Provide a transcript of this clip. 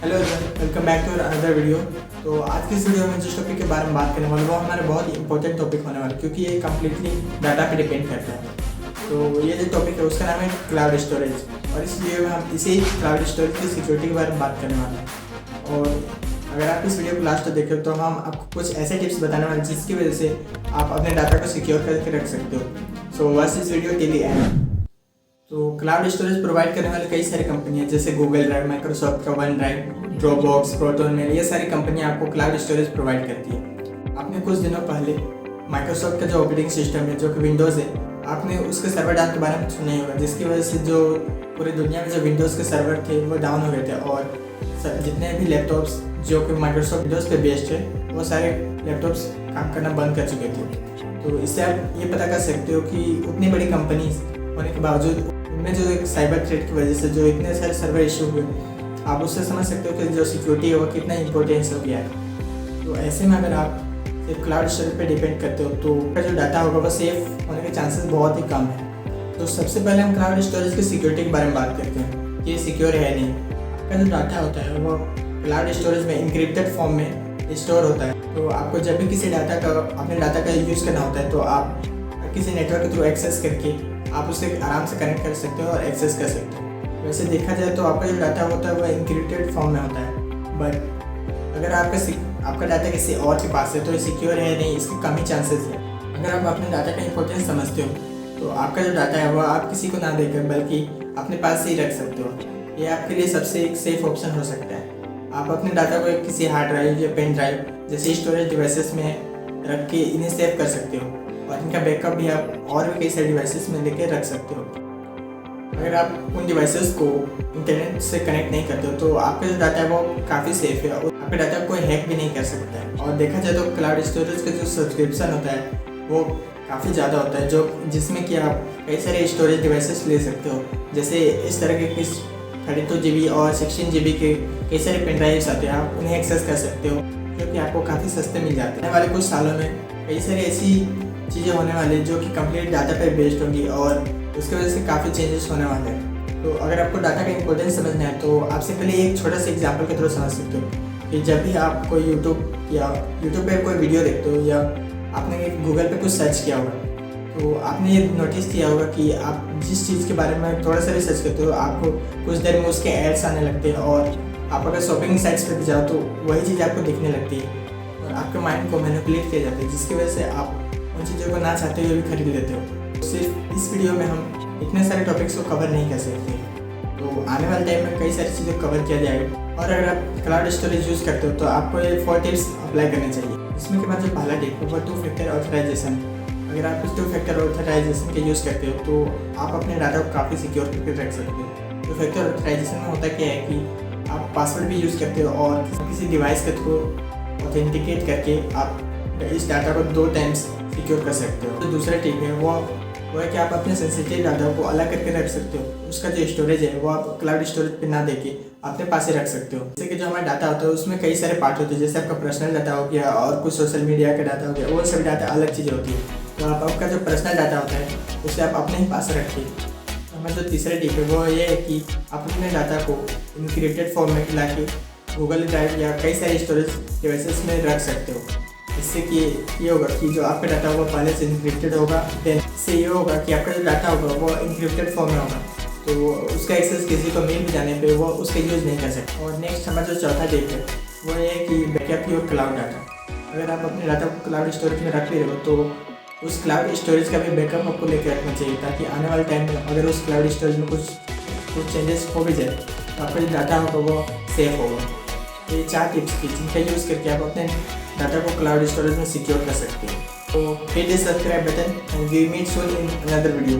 Hello welcome back to another video. तो आज की इस वीडियो में जिस टॉपिक के बारे में बात करने वाले वो हमारे बहुत ही इंपॉर्टेंट टॉपिक होने वाला है, क्योंकि ये कम्प्लीटली डाटा पे डिपेंड करता है। तो ये जो टॉपिक है उसका नाम है क्लाउड स्टोरेज, और इस वीडियो में हम इसी क्लाउड स्टोरेज की सिक्योरिटी के बारे में बात करने वाले हैं। और अगर आप इस वीडियो को लास्ट तक देखें तो हम आपको कुछ ऐसे टिप्स बताने वाले हैं जिसकी वजह से आप अपने डाटा को सिक्योर करके रख सकते हो। So watch this video till the end. तो क्लाउड स्टोरेज प्रोवाइड करने वाली कई सारी कंपनियां जैसे गूगल ड्राइव, माइक्रोसॉफ्ट का OneDrive, Dropbox, Proton Mail, ये सारी कंपनियां आपको क्लाउड स्टोरेज प्रोवाइड करती है। आपने कुछ दिनों पहले माइक्रोसॉफ्ट का जो ऑपरेटिंग सिस्टम है जो कि विंडोज़ है, आपने उसके सर्वर डाउन के बारे में सुना ही होगा, जिसकी वजह से जो पूरी दुनिया में जो विंडोज़ के सर्वर थे वो डाउन हो गए थे, और जितने भी लैपटॉप्स जो कि माइक्रोसॉफ्ट विंडोज़ पे बेस्ड है वो सारे लैपटॉप्स काम करना बंद कर चुके थे। तो इससे आप ये पता कर सकते हो कि उतनी बड़ी कंपनीज होने के बावजूद उनमें जो एक साइबर थ्रेट की वजह से जो इतने सारे सर्वर इशू हुए, आप उससे समझ सकते हो कि जो सिक्योरिटी है वो कितना इंपॉर्टेंस हो गया है। तो ऐसे में अगर आप सिर्फ क्लाउड स्टोरेज पे डिपेंड करते हो तो आपका जो डाटा होगा वो सेफ होने के चांसेस बहुत ही कम है। तो सबसे पहले हम क्लाउड स्टोरेज की सिक्योरिटी के बारे में बात करते हैं कि ये सिक्योर है नहीं। आपका जो डाटा होता है वो क्लाउड स्टोरेज में इंक्रिप्टेड फॉर्म में स्टोर होता है। तो आपको जब भी किसी डाटा का अपने डाटा का यूज़ करना होता है तो आप किसी नेटवर्क के थ्रू एक्सेस करके आप उसे आराम से कनेक्ट कर सकते हो और एक्सेस कर सकते हो। वैसे देखा जाए तो आपका जो डाटा होता है वो इंक्रिप्टेड फॉर्म में होता है, बट अगर आपका डाटा किसी और के पास है तो ये सिक्योर है नहीं, इसके कम ही चांसेस है। अगर आप अपने डाटा का इंपॉर्टेंस समझते हो तो आपका जो डाटा है वो आप किसी को ना देकर बल्कि अपने पास ही रख सकते हो। ये आपके लिए सबसे एक सेफ ऑप्शन हो सकता है। आप अपने डाटा को किसी हार्ड ड्राइव या पेन ड्राइव जैसे स्टोरेज डिवाइसेस में रख के इन्हें सेव कर सकते हो, और इनका बैकअप भी आप और भी कई सारे डिवाइसेस में लेके रख सकते हो। अगर आप उन डिवाइसेस को इंटरनेट से कनेक्ट नहीं करते हो तो आपका जो डाटा है वो काफ़ी सेफ है और आपके डाटा को हैक भी नहीं कर सकता है। और देखा जाए तो क्लाउड स्टोरेज का जो सब्सक्रिप्शन होता है वो काफ़ी ज़्यादा होता है, जो जिसमें कि आप कई सारे स्टोरेज डिवाइसेस ले सकते हो। जैसे इस तरह के 32 GB और 16 GB के कई सारे पेन ड्राइव्स आते हैं, आप उन्हें एक्सेस कर सकते हो जो कि आपको काफ़ी सस्ते मिल जाते हैं। आने वाले कुछ सालों में कई सारी ऐसी चीज़ें होने वाली जो कि कंप्लीट डाटा पे बेस्ड होंगी और उसकी वजह से काफ़ी चेंजेस होने वाले हैं। तो अगर आपको डाटा का इंपॉर्टेंस समझना है तो आप सिंपली एक छोटा सा एग्जांपल के थ्रू समझ सकते हो कि जब भी आप कोई यूट्यूब पे कोई वीडियो देखते हो या आपने गूगल पे कुछ सर्च किया होगा, तो आपने ये नोटिस किया होगा कि आप जिस चीज़ के बारे में थोड़ा सा रिसर्च करते हो आपको कुछ देर में उसके एड्स आने लगते हैं, और आप अगर शॉपिंग साइट्स पर भी जाओ तो वही चीज़ आपको दिखने लगती है और आपके माइंड को मैनिपुलेट किया जाता है, जिसकी वजह से आप उन चीज़ों को ना चाहते हुए भी खरीद लेते हो। तो सिर्फ इस वीडियो में हम इतने सारे टॉपिक्स को कवर नहीं कर सकते, तो आने वाले टाइम में कई सारी चीज़ें कवर किया जाएगा। और अगर आप क्लाउड स्टोरेज यूज़ करते हो तो आपको ये 4 टिप्स अप्लाई करने चाहिए। इसमें के बाद जो पहला टिप है वो 2 फैक्टर ऑथराइजेशन। अगर आप इस 2 फैक्टर ऑथराइजेशन के यूज़ करते हो तो आप अपने डाटा को काफ़ी सिक्योर करके रख सकते हो। 2 फैक्टर ऑथराइजेशन में होता क्या है कि आप पासवर्ड भी यूज़ करते हो और किसी डिवाइस के थ्रू ऑथेंटिकेट करके आप इस डाटा को 2 टाइम्स सिक्योर कर सकते हो। तो दूसरा टिप है वो है कि आप अपने सेंसिटिव डाटा को अलग करके रख सकते हो। उसका जो स्टोरेज है वो आप क्लाउड स्टोरेज पे ना देके अपने पास ही रख सकते हो। जैसे कि जो हमारा डाटा होता है उसमें कई सारे पार्ट होते हैं, जैसे आपका पर्सनल डाटा हो गया और कुछ सोशल मीडिया का डाटा हो गया, वो सभी डाटा अलग चीज़ें होती है। तो आप आपका जो पर्सनल डाटा होता है उसे आप अपने ही पास रखिए। हमारा जो तीसरा टिप है वो ये है कि आप अपने डाटा को इनक्रिप्टेड फॉर्म में ला के गूगल ड्राइव या कई सारे स्टोरेज डिवाइसेस में रख सकते हो। इससे कि ये होगा कि जो आपका डाटा होगा पहले से इनक्रिप्टेड होगा, देन इससे ये होगा कि आपका जो डाटा होगा वो इनक्रिप्टेड फॉर्म में होगा, तो उसका एक्सेस किसी को मिल भी जाने पे वो उसका यूज़ नहीं कर सकता। और नेक्स्ट हमारा जो चौथा टिप है वो ये है कि बैकअप योर क्लाउड डाटा। अगर आप अपने डाटा को क्लाउड स्टोरेज में रख ले रहे हो तो उस क्लाउड स्टोरेज का भी बैकअप आपको लेकर रखना चाहिए, ताकि आने वाले टाइम में अगर उस क्लाउड स्टोरेज में कुछ चेंजेस हो भी जाए तो आपका जो डाटा होगा वो सेफ होगा। ये 4 टिप्स थी जिनका यूज़ करके आप अपने डाटा को क्लाउड स्टोरेज में सिक्योर कर सकते हैं। तो hit the subscribe button and we meet soon in another video.